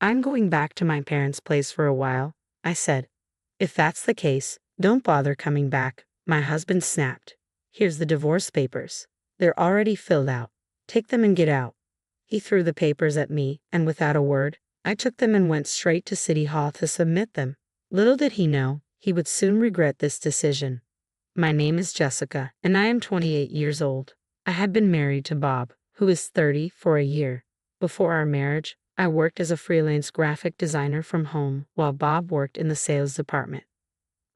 I'm going back to my parents' place for a while, I said. If that's the case, don't bother coming back, my husband snapped. Here's the divorce papers. They're already filled out. Take them and get out. He threw the papers at me, and without a word, I took them and went straight to City Hall to submit them. Little did he know, he would soon regret this decision. My name is Jessica, and I am 28 years old. I had been married to Bob, who is 30, for a year. Before our marriage, I worked as a freelance graphic designer from home while Bob worked in the sales department.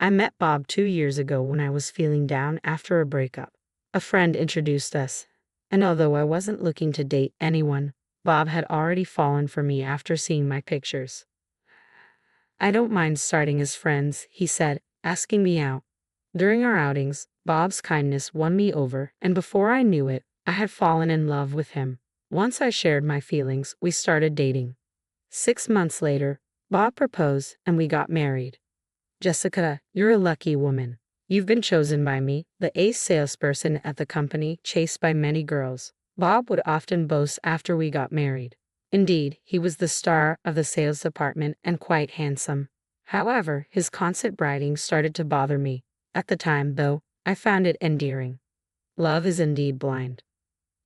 I met Bob 2 years ago when I was feeling down after a breakup. A friend introduced us, and although I wasn't looking to date anyone, Bob had already fallen for me after seeing my pictures. I don't mind starting as friends, he said, asking me out. During our outings, Bob's kindness won me over, and before I knew it, I had fallen in love with him. Once I shared my feelings, we started dating. 6 months later, Bob proposed and we got married. Jessica, you're a lucky woman. You've been chosen by me, the ace salesperson at the company, chased by many girls. Bob would often boast after we got married. Indeed, he was the star of the sales department and quite handsome. However, his constant bragging started to bother me. At the time, though, I found it endearing. Love is indeed blind.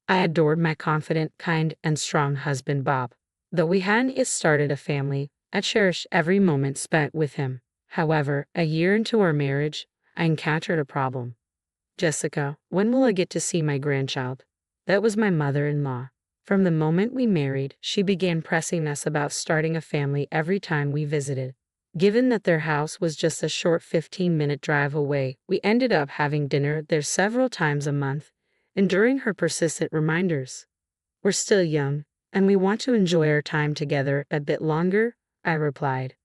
I adored my confident, kind, and strong husband Bob. Though we hadn't yet started a family, I cherished every moment spent with him. However, a year into our marriage, I encountered a problem. Jessica, when will I get to see my grandchild? That was my mother-in-law. From the moment we married, she began pressing us about starting a family every time we visited. Given that their house was just a short 15-minute drive away, we ended up having dinner there several times a month, enduring her persistent reminders. We're still young, and we want to enjoy our time together a bit longer, I replied.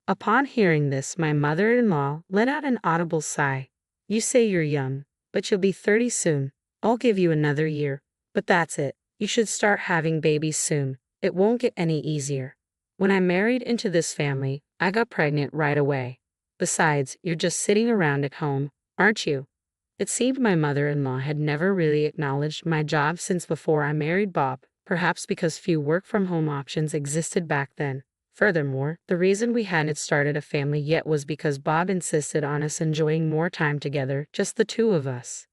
Upon hearing this, my mother-in-law let out an audible sigh. You say you're young, but you'll be 30 soon. I'll give you another year, but that's it. You should start having babies soon. It won't get any easier. When I married into this family, I got pregnant right away. Besides, you're just sitting around at home, aren't you? It seemed my mother-in-law had never really acknowledged my job since before I married Bob, perhaps because few work-from-home options existed back then. Furthermore, the reason we hadn't started a family yet was because Bob insisted on us enjoying more time together, just the two of us.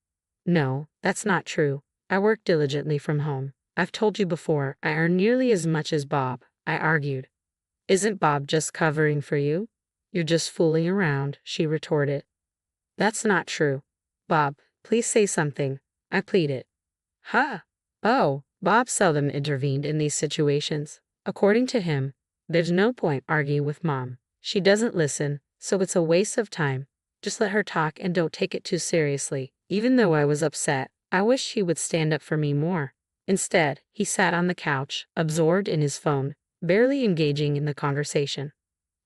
No, that's not true. I work diligently from home. I've told you before, I earn nearly as much as Bob, I argued. Isn't Bob just covering for you? You're just fooling around, she retorted. That's not true. Bob, please say something, I pleaded. Huh? Oh, Bob seldom intervened in these situations. According to him, there's no point arguing with Mom. She doesn't listen, so it's a waste of time. Just let her talk and don't take it too seriously. Even though I was upset, I wished he would stand up for me more. Instead, he sat on the couch, absorbed in his phone, barely engaging in the conversation.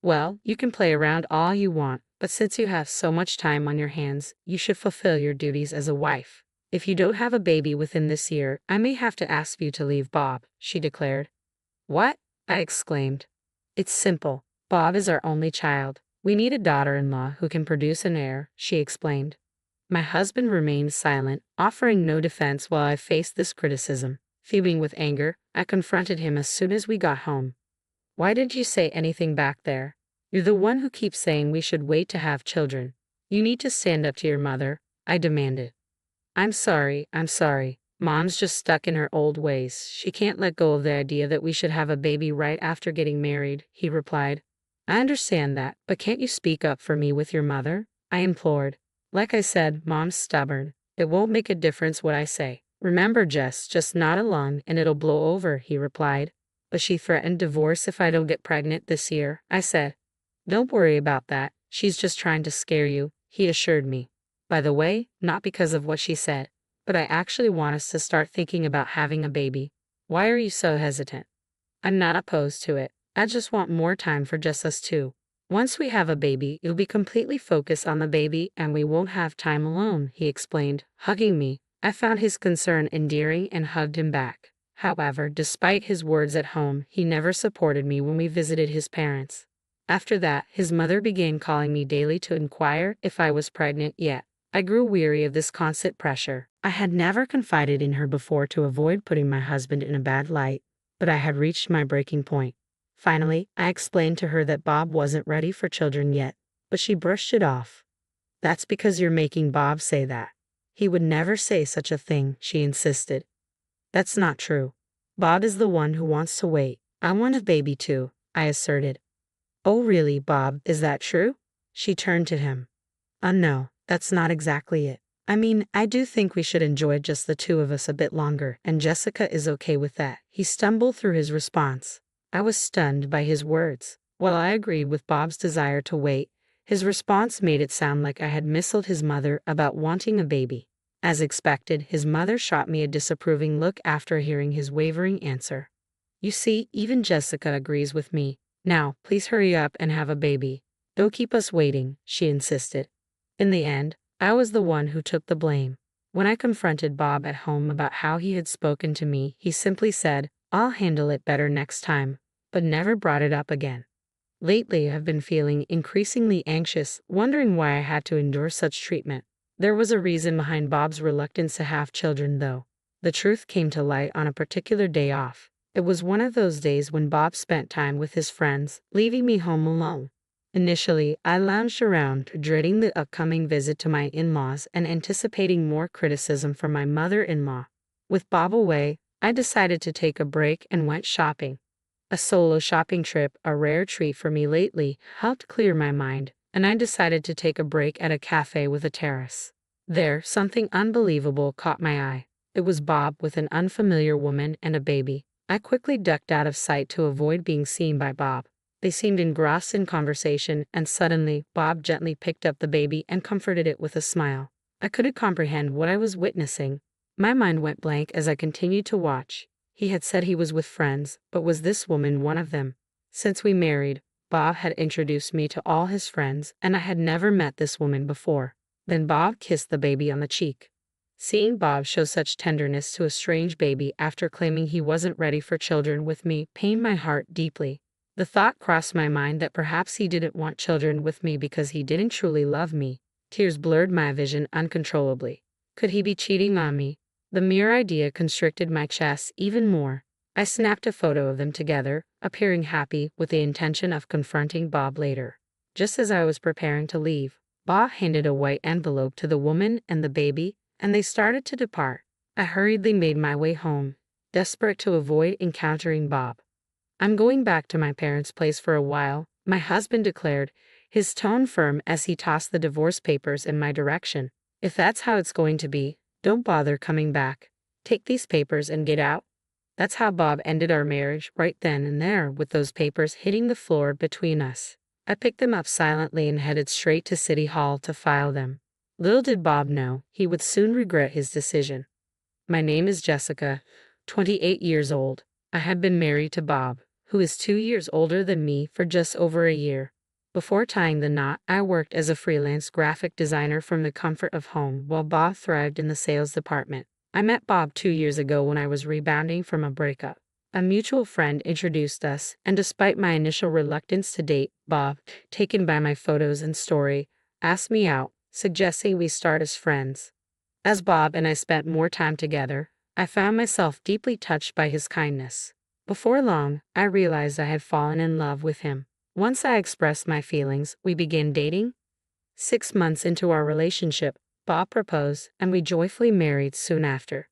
Well, you can play around all you want, but since you have so much time on your hands, you should fulfill your duties as a wife. If you don't have a baby within this year, I may have to ask you to leave Bob, she declared. What? I exclaimed. It's simple. Bob is our only child. We need a daughter-in-law who can produce an heir, she explained. My husband remained silent, offering no defense while I faced this criticism. Fuming with anger, I confronted him as soon as we got home. Why didn't you say anything back there? You're the one who keeps saying we should wait to have children. You need to stand up to your mother, I demanded. I'm sorry. Mom's just stuck in her old ways. She can't let go of the idea that we should have a baby right after getting married, he replied. I understand that, but can't you speak up for me with your mother? I implored. Like I said, Mom's stubborn. It won't make a difference what I say. Remember, Jess, just nod along and it'll blow over, he replied. But she threatened divorce if I don't get pregnant this year, I said. Don't worry about that. She's just trying to scare you, he assured me. By the way, not because of what she said, but I actually want us to start thinking about having a baby. Why are you so hesitant? I'm not opposed to it. I just want more time for just us two. Once we have a baby, you'll be completely focused on the baby and we won't have time alone, he explained, hugging me. I found his concern endearing and hugged him back. However, despite his words at home, he never supported me when we visited his parents. After that, his mother began calling me daily to inquire if I was pregnant yet. I grew weary of this constant pressure. I had never confided in her before to avoid putting my husband in a bad light, but I had reached my breaking point. Finally, I explained to her that Bob wasn't ready for children yet, but she brushed it off. That's because you're making Bob say that. He would never say such a thing, she insisted. That's not true. Bob is the one who wants to wait. I want a baby too, I asserted. Oh really, Bob, is that true? She turned to him. No, that's not exactly it. I mean, I do think we should enjoy just the two of us a bit longer, and Jessica is okay with that. He stumbled through his response. I was stunned by his words. While I agreed with Bob's desire to wait, his response made it sound like I had misled his mother about wanting a baby. As expected, his mother shot me a disapproving look after hearing his wavering answer. You see, even Jessica agrees with me. Now, please hurry up and have a baby. Don't keep us waiting, she insisted. In the end, I was the one who took the blame. When I confronted Bob at home about how he had spoken to me, he simply said, I'll handle it better next time, but never brought it up again. Lately, I've been feeling increasingly anxious, wondering why I had to endure such treatment. There was a reason behind Bob's reluctance to have children, though. The truth came to light on a particular day off. It was one of those days when Bob spent time with his friends, leaving me home alone. Initially, I lounged around, dreading the upcoming visit to my in-laws and anticipating more criticism from my mother-in-law. With Bob away, I decided to take a break and went shopping. A solo shopping trip, a rare treat for me lately, helped clear my mind, and I decided to take a break at a cafe with a terrace. There, something unbelievable caught my eye. It was Bob with an unfamiliar woman and a baby. I quickly ducked out of sight to avoid being seen by Bob. They seemed engrossed in conversation, and suddenly, Bob gently picked up the baby and comforted it with a smile. I couldn't comprehend what I was witnessing. My mind went blank as I continued to watch. He had said he was with friends, but was this woman one of them? Since we married, Bob had introduced me to all his friends, and I had never met this woman before. Then Bob kissed the baby on the cheek. Seeing Bob show such tenderness to a strange baby after claiming he wasn't ready for children with me pained my heart deeply. The thought crossed my mind that perhaps he didn't want children with me because he didn't truly love me. Tears blurred my vision uncontrollably. Could he be cheating on me? The mere idea constricted my chest even more. I snapped a photo of them together, appearing happy, with the intention of confronting Bob later. Just as I was preparing to leave, Bob handed a white envelope to the woman and the baby, and they started to depart. I hurriedly made my way home, desperate to avoid encountering Bob. I'm going back to my parents' place for a while, my husband declared, his tone firm as he tossed the divorce papers in my direction. If that's how it's going to be, don't bother coming back. Take these papers and get out. That's how Bob ended our marriage, right then and there, with those papers hitting the floor between us. I picked them up silently and headed straight to City Hall to file them. Little did Bob know, he would soon regret his decision. My name is Jessica, 28 years old. I had been married to Bob, who is 2 years older than me, for just over a year. Before tying the knot, I worked as a freelance graphic designer from the comfort of home while Bob thrived in the sales department. I met Bob 2 years ago when I was rebounding from a breakup. A mutual friend introduced us, and despite my initial reluctance to date, Bob, taken by my photos and story, asked me out, suggesting we start as friends. As Bob and I spent more time together, I found myself deeply touched by his kindness. Before long, I realized I had fallen in love with him. Once I expressed my feelings, we began dating. 6 months into our relationship, Bob proposed, and we joyfully married soon after.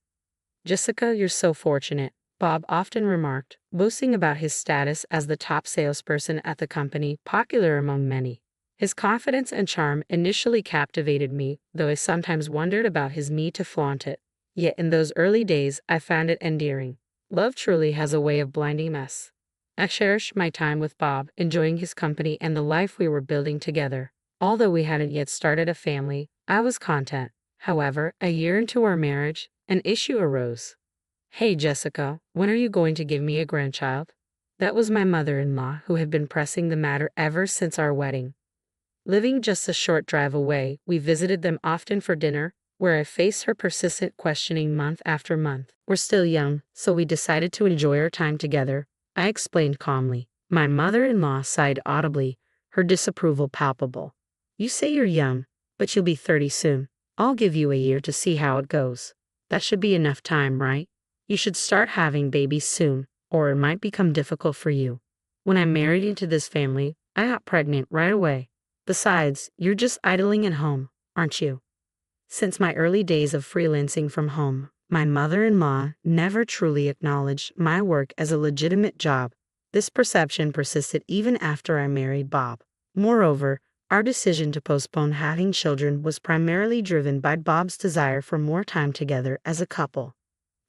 Jessica, you're so fortunate, Bob often remarked, boasting about his status as the top salesperson at the company, popular among many. His confidence and charm initially captivated me, though I sometimes wondered about his need to flaunt it. Yet in those early days, I found it endearing. Love truly has a way of blinding us. I cherished my time with Bob, enjoying his company and the life we were building together. Although we hadn't yet started a family, I was content. However, a year into our marriage, an issue arose. Hey Jessica, when are you going to give me a grandchild? That was my mother-in-law, who had been pressing the matter ever since our wedding. Living just a short drive away, we visited them often for dinner, where I faced her persistent questioning month after month. We're still young, so we decided to enjoy our time together, I explained calmly. My mother-in-law sighed audibly, her disapproval palpable. You say you're young, but you'll be 30 soon. I'll give you a year to see how it goes. That should be enough time, right? You should start having babies soon, or it might become difficult for you. When I married into this family, I got pregnant right away. Besides, you're just idling at home, aren't you? Since my early days of freelancing from home, my mother-in-law never truly acknowledged my work as a legitimate job. This perception persisted even after I married Bob. Moreover, our decision to postpone having children was primarily driven by Bob's desire for more time together as a couple.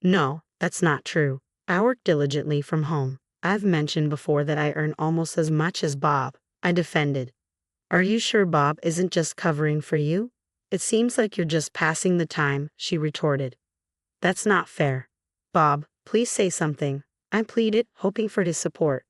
No, that's not true. I work diligently from home. I've mentioned before that I earn almost as much as Bob, I defended. Are you sure Bob isn't just covering for you? It seems like you're just passing the time, she retorted. That's not fair. Bob, please say something, I pleaded, hoping for his support.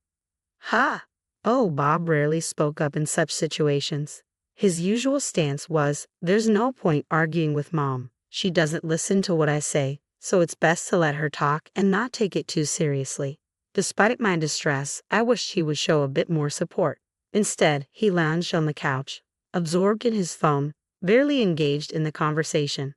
Ha! Oh, Bob rarely spoke up in such situations. His usual stance was, there's no point arguing with Mom. She doesn't listen to what I say, so it's best to let her talk and not take it too seriously. Despite my distress, I wished he would show a bit more support. Instead, he lounged on the couch, absorbed in his phone, barely engaged in the conversation.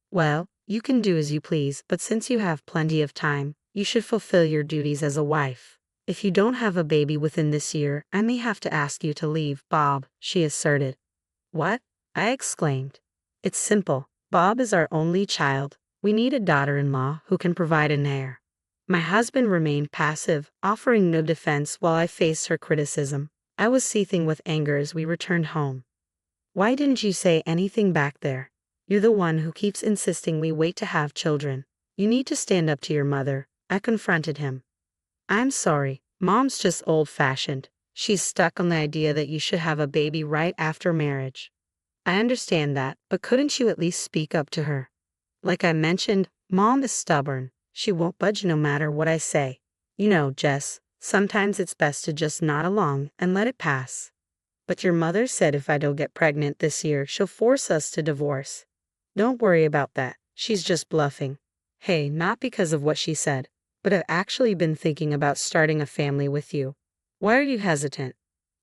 Well, you can do as you please, but since you have plenty of time, you should fulfill your duties as a wife. If you don't have a baby within this year, I may have to ask you to leave, Bob, she asserted. What? I exclaimed. It's simple. Bob is our only child. We need a daughter-in-law who can provide an heir. My husband remained passive, offering no defense while I faced her criticism. I was seething with anger as we returned home. Why didn't you say anything back there? You're the one who keeps insisting we wait to have children. You need to stand up to your mother, I confronted him. I'm sorry, Mom's just old-fashioned. She's stuck on the idea that you should have a baby right after marriage. I understand that, but couldn't you at least speak up to her? Like I mentioned, Mom is stubborn. She won't budge no matter what I say. You know, Jess, sometimes it's best to just nod along and let it pass. But your mother said if I don't get pregnant this year, she'll force us to divorce. Don't worry about that. She's just bluffing. Hey, not because of what she said, but I've actually been thinking about starting a family with you. Why are you hesitant?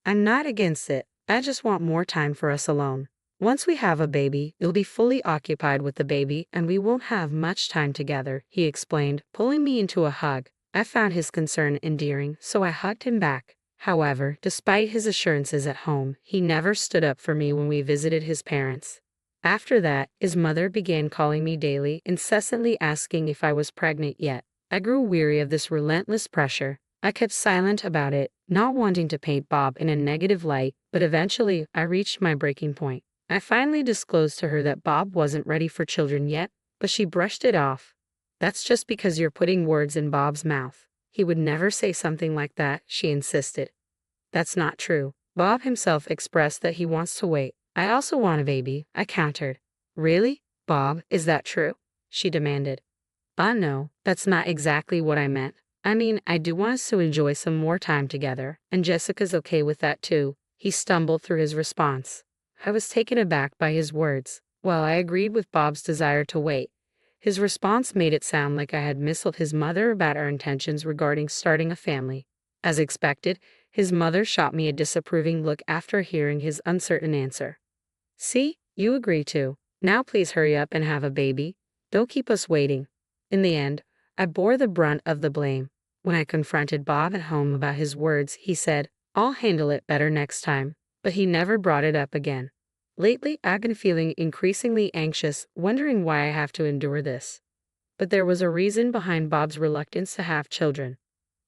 I'm not against it. I just want more time for us alone. Once we have a baby, you'll be fully occupied with the baby and we won't have much time together, he explained, pulling me into a hug. I found his concern endearing, so I hugged him back. However, despite his assurances at home, he never stood up for me when we visited his parents. After that, his mother began calling me daily, incessantly asking if I was pregnant yet. I grew weary of this relentless pressure. I kept silent about it, not wanting to paint Bob in a negative light, but eventually I reached my breaking point. I finally disclosed to her that Bob wasn't ready for children yet, but she brushed it off. That's just because you're putting words in Bob's mouth. He would never say something like that, she insisted. That's not true. Bob himself expressed that he wants to wait. I also want a baby, I countered. Really? Bob, is that true? She demanded. No, that's not exactly what I meant. I mean, I do want us to enjoy some more time together, and Jessica's okay with that too. He stumbled through his response. I was taken aback by his words. While I agreed with Bob's desire to wait, his response made it sound like I had misled his mother about our intentions regarding starting a family. As expected, his mother shot me a disapproving look after hearing his uncertain answer. See, you agree too. Now please hurry up and have a baby. Don't keep us waiting. In the end, I bore the brunt of the blame. When I confronted Bob at home about his words, he said, I'll handle it better next time, but he never brought it up again. Lately, I've been feeling increasingly anxious, wondering why I have to endure this. But there was a reason behind Bob's reluctance to have children.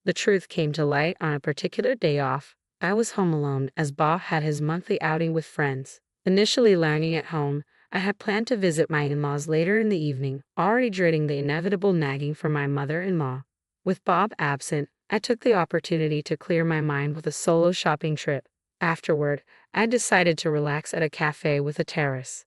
The truth came to light on a particular day off. I was home alone as Bob had his monthly outing with friends. Initially lounging at home, I had planned to visit my in-laws later in the evening, already dreading the inevitable nagging from my mother-in-law. With Bob absent, I took the opportunity to clear my mind with a solo shopping trip. Afterward, I decided to relax at a cafe with a terrace.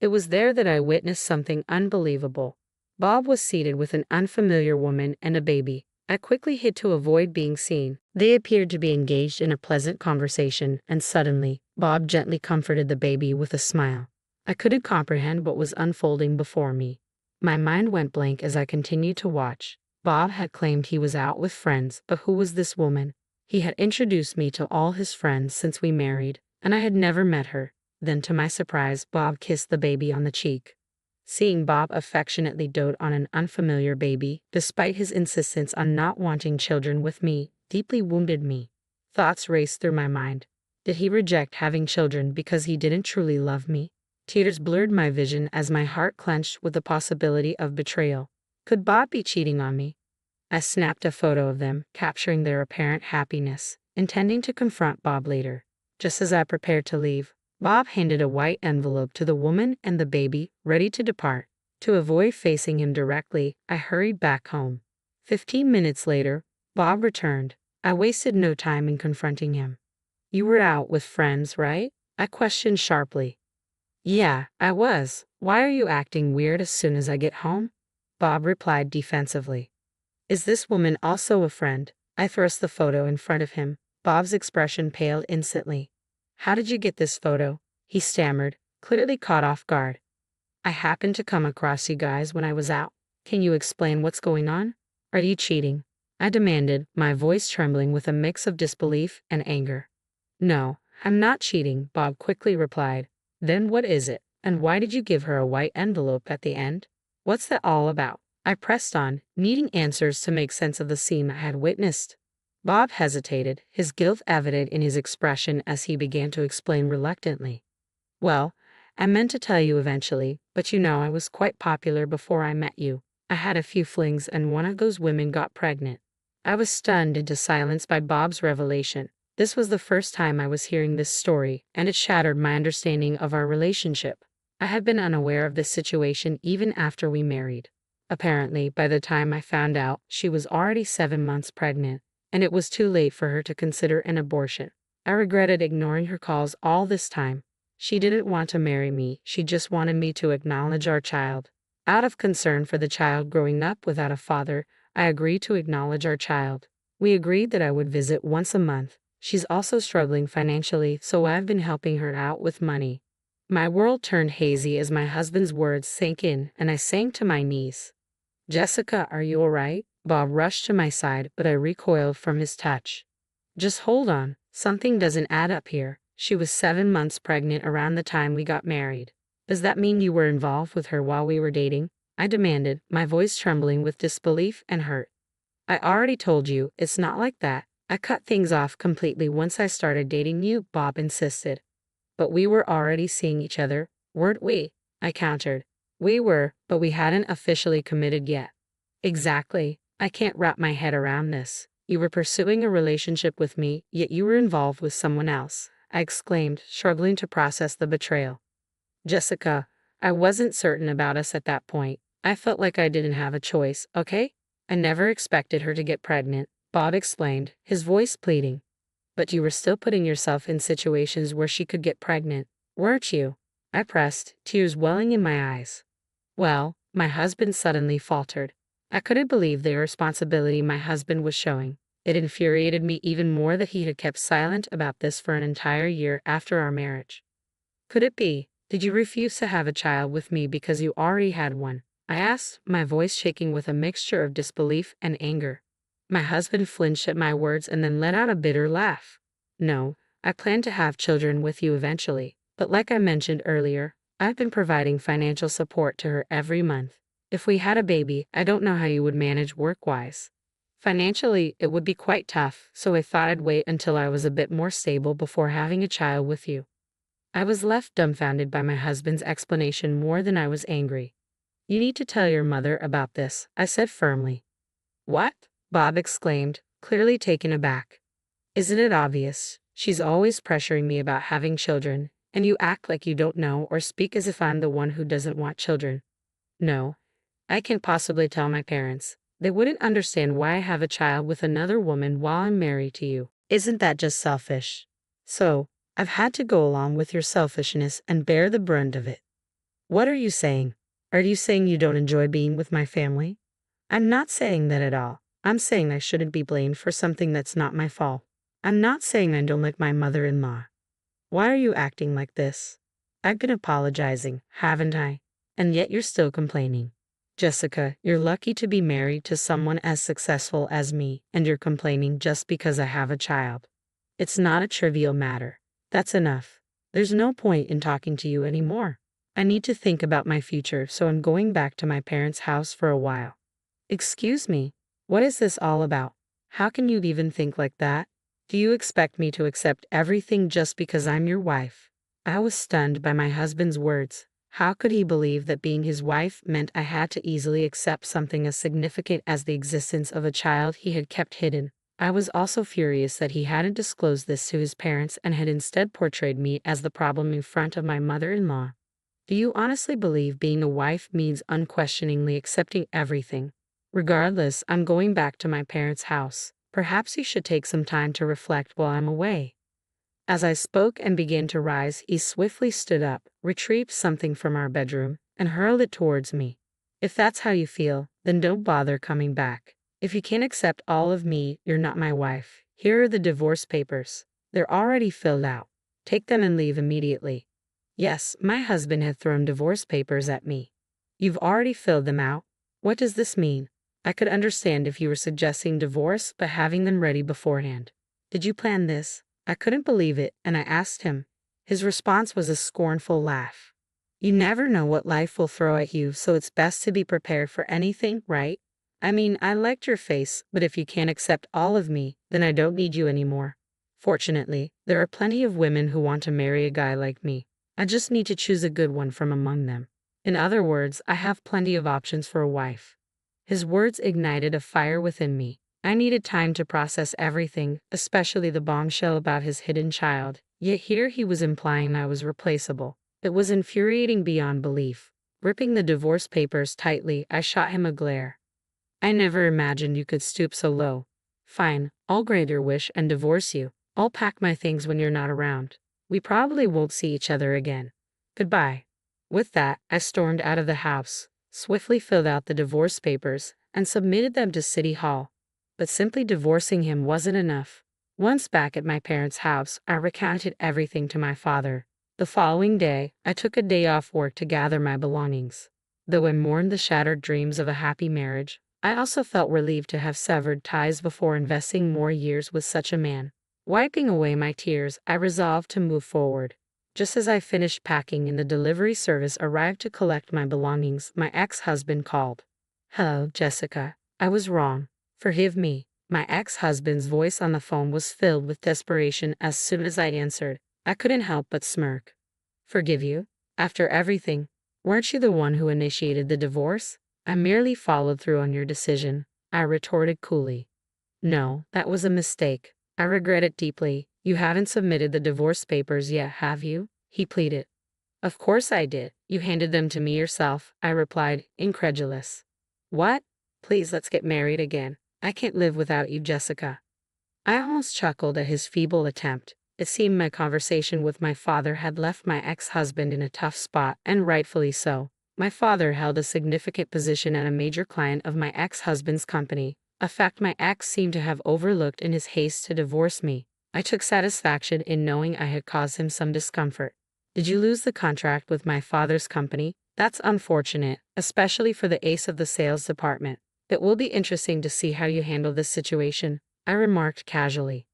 It was there that I witnessed something unbelievable. Bob was seated with an unfamiliar woman and a baby. I quickly hid to avoid being seen. They appeared to be engaged in a pleasant conversation, and suddenly, Bob gently comforted the baby with a smile. I couldn't comprehend what was unfolding before me. My mind went blank as I continued to watch. Bob had claimed he was out with friends, but who was this woman? He had introduced me to all his friends since we married, and I had never met her. Then, to my surprise, Bob kissed the baby on the cheek. Seeing Bob affectionately dote on an unfamiliar baby, despite his insistence on not wanting children with me, deeply wounded me. Thoughts raced through my mind. Did he reject having children because he didn't truly love me? Tears blurred my vision as my heart clenched with the possibility of betrayal. Could Bob be cheating on me? I snapped a photo of them, capturing their apparent happiness, intending to confront Bob later. Just as I prepared to leave, Bob handed a white envelope to the woman and the baby, ready to depart. To avoid facing him directly, I hurried back home. 15 minutes later, Bob returned. I wasted no time in confronting him. "You were out with friends, right?" I questioned sharply. "Yeah, I was. Why are you acting weird as soon as I get home?" Bob replied defensively. "Is this woman also a friend?" I thrust the photo in front of him. Bob's expression paled instantly. "How did you get this photo?" he stammered, clearly caught off guard. "I happened to come across you guys when I was out. Can you explain what's going on? Are you cheating?" I demanded, my voice trembling with a mix of disbelief and anger. "No, I'm not cheating," Bob quickly replied. "Then what is it? And why did you give her a white envelope at the end? What's that all about?" I pressed on, needing answers to make sense of the scene I had witnessed. Bob hesitated, his guilt evident in his expression as he began to explain reluctantly. "Well, I meant to tell you eventually, but I was quite popular before I met you. I had a few flings and one of those women got pregnant." I was stunned into silence by Bob's revelation. This was the first time I was hearing this story, and it shattered my understanding of our relationship. I had been unaware of this situation even after we married. Apparently, by the time I found out, she was already 7 months pregnant, and it was too late for her to consider an abortion. I regretted ignoring her calls all this time. She didn't want to marry me, she just wanted me to acknowledge our child. Out of concern for the child growing up without a father, I agreed to acknowledge our child. We agreed that I would visit once a month. She's also struggling financially, so I've been helping her out with money. My world turned hazy as my husband's words sank in, and I sank to my knees. "Jessica, are you all right?" Bob rushed to my side, but I recoiled from his touch. "Just hold on. Something doesn't add up here. She was 7 months pregnant around the time we got married. Does that mean you were involved with her while we were dating?" I demanded, my voice trembling with disbelief and hurt. "I already told you, it's not like that. I cut things off completely once I started dating you," Bob insisted. "But we were already seeing each other, weren't we?" I countered. "We were, but we hadn't officially committed yet." "Exactly. I can't wrap my head around this. You were pursuing a relationship with me, yet you were involved with someone else," I exclaimed, struggling to process the betrayal. "Jessica, I wasn't certain about us at that point. I felt like I didn't have a choice, okay? I never expected her to get pregnant," Bob explained, his voice pleading. "But you were still putting yourself in situations where she could get pregnant, weren't you?" I pressed, tears welling in my eyes. "Well," my husband suddenly faltered. I couldn't believe the irresponsibility my husband was showing. It infuriated me even more that he had kept silent about this for an entire year after our marriage. "Could it be? Did you refuse to have a child with me because you already had one?" I asked, my voice shaking with a mixture of disbelief and anger. My husband flinched at my words and then let out a bitter laugh. "No, I plan to have children with you eventually, but like I mentioned earlier, I've been providing financial support to her every month. If we had a baby, I don't know how you would manage work-wise. Financially, it would be quite tough, so I thought I'd wait until I was a bit more stable before having a child with you." I was left dumbfounded by my husband's explanation more than I was angry. "You need to tell your mother about this," I said firmly. "What?" Bob exclaimed, clearly taken aback. "Isn't it obvious? She's always pressuring me about having children, and you act like you don't know or speak as if I'm the one who doesn't want children." "No, I can't possibly tell my parents. They wouldn't understand why I have a child with another woman while I'm married to you. Isn't that just selfish? So, I've had to go along with your selfishness and bear the brunt of it." "What are you saying? Are you saying you don't enjoy being with my family?" "I'm not saying that at all. I'm saying I shouldn't be blamed for something that's not my fault. I'm not saying I don't like my mother-in-law." "Why are you acting like this? I've been apologizing, haven't I? And yet you're still complaining. Jessica, you're lucky to be married to someone as successful as me, and you're complaining just because I have a child. It's not a trivial matter. That's enough. There's no point in talking to you anymore. I need to think about my future, so I'm going back to my parents' house for a while." "Excuse me, what is this all about? How can you even think like that?" Do you expect me to accept everything just because I'm your wife? I was stunned by my husband's words. How could he believe that being his wife meant I had to easily accept something as significant as the existence of a child he had kept hidden? I was also furious that he hadn't disclosed this to his parents and had instead portrayed me as the problem in front of my mother-in-law. Do you honestly believe being a wife means unquestioningly accepting everything? Regardless, I'm going back to my parents' house. Perhaps you should take some time to reflect while I'm away. As I spoke and began to rise, he swiftly stood up, retrieved something from our bedroom, and hurled it towards me. If that's how you feel, then don't bother coming back. If you can't accept all of me, you're not my wife. Here are the divorce papers. They're already filled out. Take them and leave immediately. Yes, my husband had thrown divorce papers at me. You've already filled them out? What does this mean? I could understand if you were suggesting divorce, but having them ready beforehand. Did you plan this? I couldn't believe it, and I asked him. His response was a scornful laugh. You never know what life will throw at you, so it's best to be prepared for anything, right? I mean, I liked your face, but if you can't accept all of me, then I don't need you anymore. Fortunately, there are plenty of women who want to marry a guy like me. I just need to choose a good one from among them. In other words, I have plenty of options for a wife. His words ignited a fire within me. I needed time to process everything, especially the bombshell about his hidden child. Yet here he was implying I was replaceable. It was infuriating beyond belief. Ripping the divorce papers tightly, I shot him a glare. I never imagined you could stoop so low. Fine, I'll grant your wish and divorce you. I'll pack my things when you're not around. We probably won't see each other again. Goodbye. With that, I stormed out of the house, swiftly filled out the divorce papers, and submitted them to City Hall. But simply divorcing him wasn't enough. Once back at my parents' house, I recounted everything to my father. The following day, I took a day off work to gather my belongings. Though I mourned the shattered dreams of a happy marriage, I also felt relieved to have severed ties before investing more years with such a man. Wiping away my tears, I resolved to move forward. Just as I finished packing and the delivery service arrived to collect my belongings, my ex-husband called. Hello, Jessica. I was wrong. Forgive me. My ex-husband's voice on the phone was filled with desperation as soon as I answered. I couldn't help but smirk. Forgive you? After everything? Weren't you the one who initiated the divorce? I merely followed through on your decision, I retorted coolly. No, that was a mistake. I regret it deeply. You haven't submitted the divorce papers yet, have you? He pleaded. Of course I did. You handed them to me yourself, I replied, incredulous. What? Please, let's get married again. I can't live without you, Jessica. I almost chuckled at his feeble attempt. It seemed my conversation with my father had left my ex-husband in a tough spot, and rightfully so. My father held a significant position at a major client of my ex-husband's company, a fact my ex seemed to have overlooked in his haste to divorce me. I took satisfaction in knowing I had caused him some discomfort. Did you lose the contract with my father's company? That's unfortunate, especially for the ace of the sales department. It will be interesting to see how you handle this situation, I remarked casually.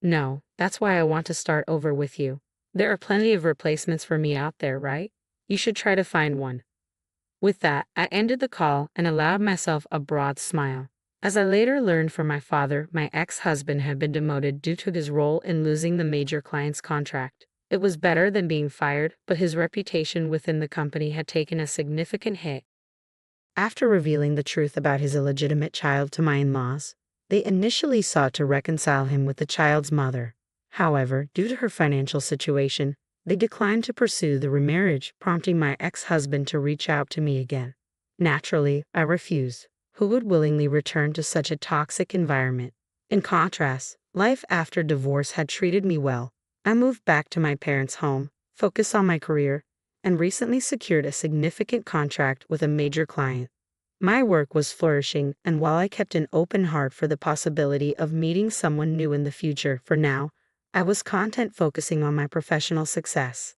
No, that's why I want to start over with you. There are plenty of replacements for me out there, right? You should try to find one. With that, I ended the call and allowed myself a broad smile. As I later learned from my father, my ex-husband had been demoted due to his role in losing the major client's contract. It was better than being fired, but his reputation within the company had taken a significant hit. After revealing the truth about his illegitimate child to my in-laws, they initially sought to reconcile him with the child's mother. However, due to her financial situation, they declined to pursue the remarriage, prompting my ex-husband to reach out to me again. Naturally, I refused. Who would willingly return to such a toxic environment? In contrast, life after divorce had treated me well. I moved back to my parents' home, focused on my career, and recently secured a significant contract with a major client. My work was flourishing, and while I kept an open heart for the possibility of meeting someone new in the future, for now, I was content focusing on my professional success.